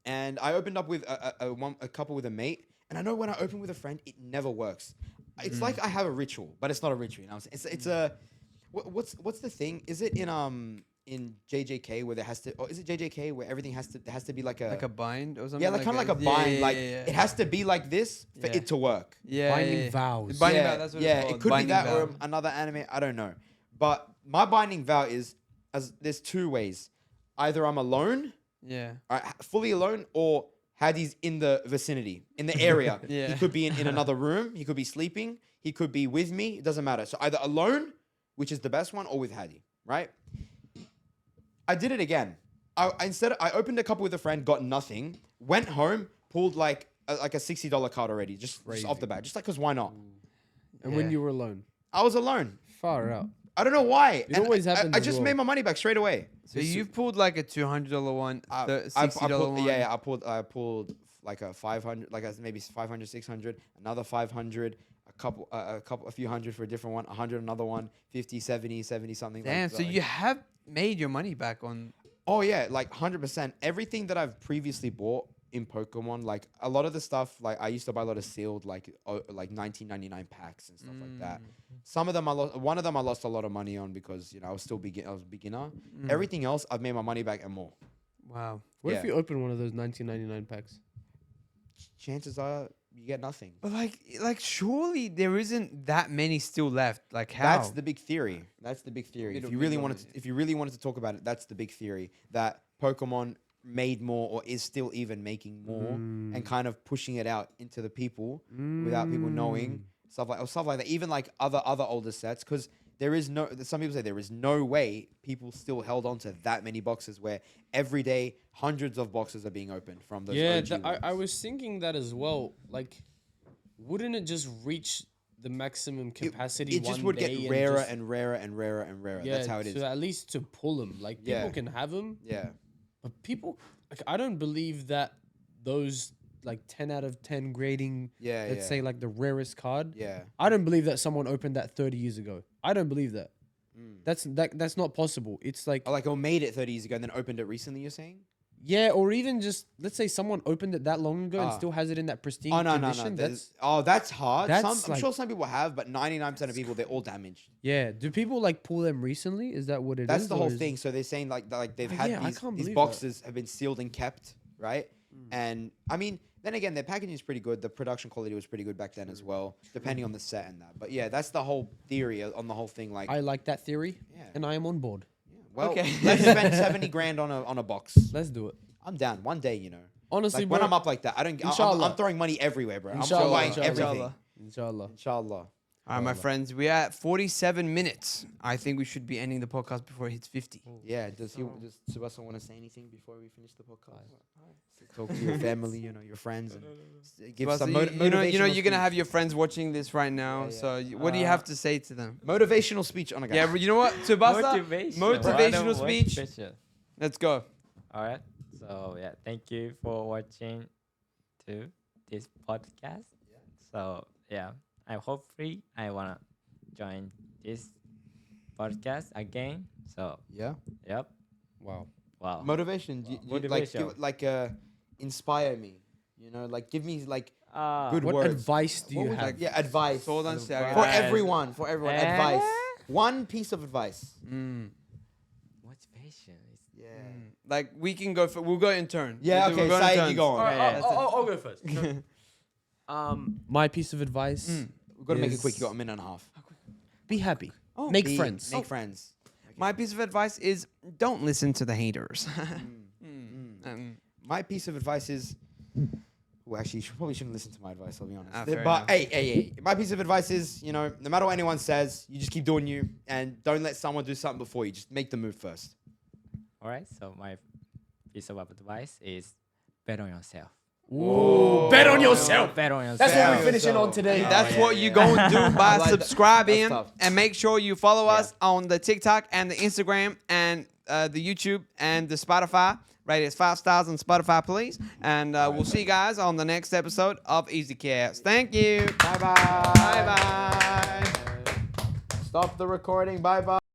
And I opened up with a couple with a mate. And I know when I open with a friend, it never works. It's like I have a ritual, but it's not a ritual. You know what I'm saying? What's the thing? Is it in JJK where there has to, or is it JJK where everything has to be like Like a bind or something. yeah, like kind of like a bind. Like it has to be like this for Yeah. it to work. Binding vows. Binding yeah, vow, that's what yeah, it's it called, could be binding that vow. or another anime. I don't know. But my binding vow is as there's two ways. Either I'm alone, Yeah. fully alone, or Hadi's in the vicinity, in the area. Yeah. He could be in another room. He could be sleeping. He could be with me. It doesn't matter. So either alone, which is the best one, or with Hadi, right? I did it again. I opened a couple with a friend, got nothing. Went home, pulled like a $60 card already, just off the bat, just like because why not? And when Yeah. you were alone. I was alone. Far out. I don't know why. It always happens I as just well. made my money back straight away. So you've pulled like a $200 one, the $60 pulled, one. yeah, I pulled like a 500, like maybe 500, 600, another 500, a few hundred for a different one, 100 another one, 50, 70 something. Damn. like, So you have made your money back on. Oh yeah, like 100%. Everything that I've previously bought in Pokemon, like a lot of the stuff, like I used to buy a lot of sealed, like 1999 packs and stuff like that. Some of them I lost. One of them I lost a lot of money on because I was still I was a beginner. Everything else I've made my money back and more. Wow. What Yeah. if you open one of those 1999 packs? Chances are you get nothing. But like surely there isn't that many still left. Like how? That's the big theory. That's the big theory. Middle- If you really middle wanted, one, if you really wanted to talk about it, that's the big theory that Pokemon made more or is still even making more and kind of pushing it out into the people without people knowing stuff like that. Even like other older sets, because there is no. Some people say there is no way people still held on to that many boxes where every day hundreds of boxes are being opened from those. Yeah, OG I ones. was thinking that as well. Like, wouldn't it just reach the maximum capacity? It just one would get day rarer just- and rarer and rarer and rarer. Yeah, That's how it is. So at least to pull them, like people Yeah. can have them, Yeah. but people, like, I don't believe that those like 10 out of 10 grading. Yeah. Let's say like the rarest card. Yeah. I don't believe that someone opened that 30 years ago. I don't believe that. That's not possible. It's like Oh, like or made it 30 years ago and then opened it recently. You're saying? yeah, or even just let's say someone opened it that long ago and Ah. still has it in that pristine Oh no, no, condition. no. That's That's hard. that's I'm like- sure some people have, but 99% of people they're all damaged. yeah. Do people like pull them recently? Is that what it is? That's the or whole is- thing. So they're saying like they've Oh, had yeah, I these, can't these believe that. boxes have been sealed and kept, right? And I mean, then again, their packaging is pretty good. The production quality was pretty good back then as well, depending on the set and that. But yeah, that's the whole theory on the whole thing. Like, I like that theory, Yeah. and I am on board. well, Okay. let's spend 70 grand on a box. Let's do it. I'm down one day, Honestly, Like bro, when I'm up like that, I don't. Inshallah. I'm throwing money everywhere, bro. I'm Inshallah, buying inshallah. everything. Inshallah. Inshallah. All right, my friends, we're at 47 minutes. I think we should be ending the podcast before it hits 50. Yeah. Does Tsubasa want to say anything before we finish the podcast? Talk to your family, your friends, and give Well, some so you know, motivational you're gonna have speech. your friends watching this right now. Yeah, yeah. So what do you have to say to them? Motivational speech on a guy. Yeah, but you know what, Tsubasa? Motivational What speech. special? Let's go. All right. So yeah, thank you for watching to this podcast. So yeah, I hopefully I wanna join this podcast again. So Yeah. yep. Wow. Wow. Motivation. Motivation. Inspire me. Like give me like Ah, good What words. advice do you would have? Yeah, advice. Soldan Siaga. For Advice. everyone. For everyone. Advice. One piece of advice. motivation. Yeah. Like we can go for. We'll go in turn. Yeah. We'll Okay. go in Saeed, you turns. go on. Alright, that's it. I'll go first. My piece of advice: We've got to make it quick. is- You got a minute and a half. be happy, Oh. make Be- friends. Make friends. My piece of advice is don't listen to the haters. My piece of advice is. Well, actually, you probably shouldn't listen to my advice. I'll be honest. Fair But enough. hey, my piece of advice is, no matter what anyone says, you just keep doing you, and don't let someone do something before you. Just make the move first. All right. So my piece of advice is bet on yourself. Ooh, bet on yourself. Bet on yourself. That's what Yeah. we're finishing on today. That's yeah, what yeah. you go and do by I like that. subscribing That's tough. and make sure you follow us on the TikTok and the Instagram and the YouTube and the Spotify. Rate us 5 stars on Spotify, please. And we'll see you guys on the next episode of Easy Chaos. Thank you. Bye bye. Bye bye. Stop the recording. Bye bye.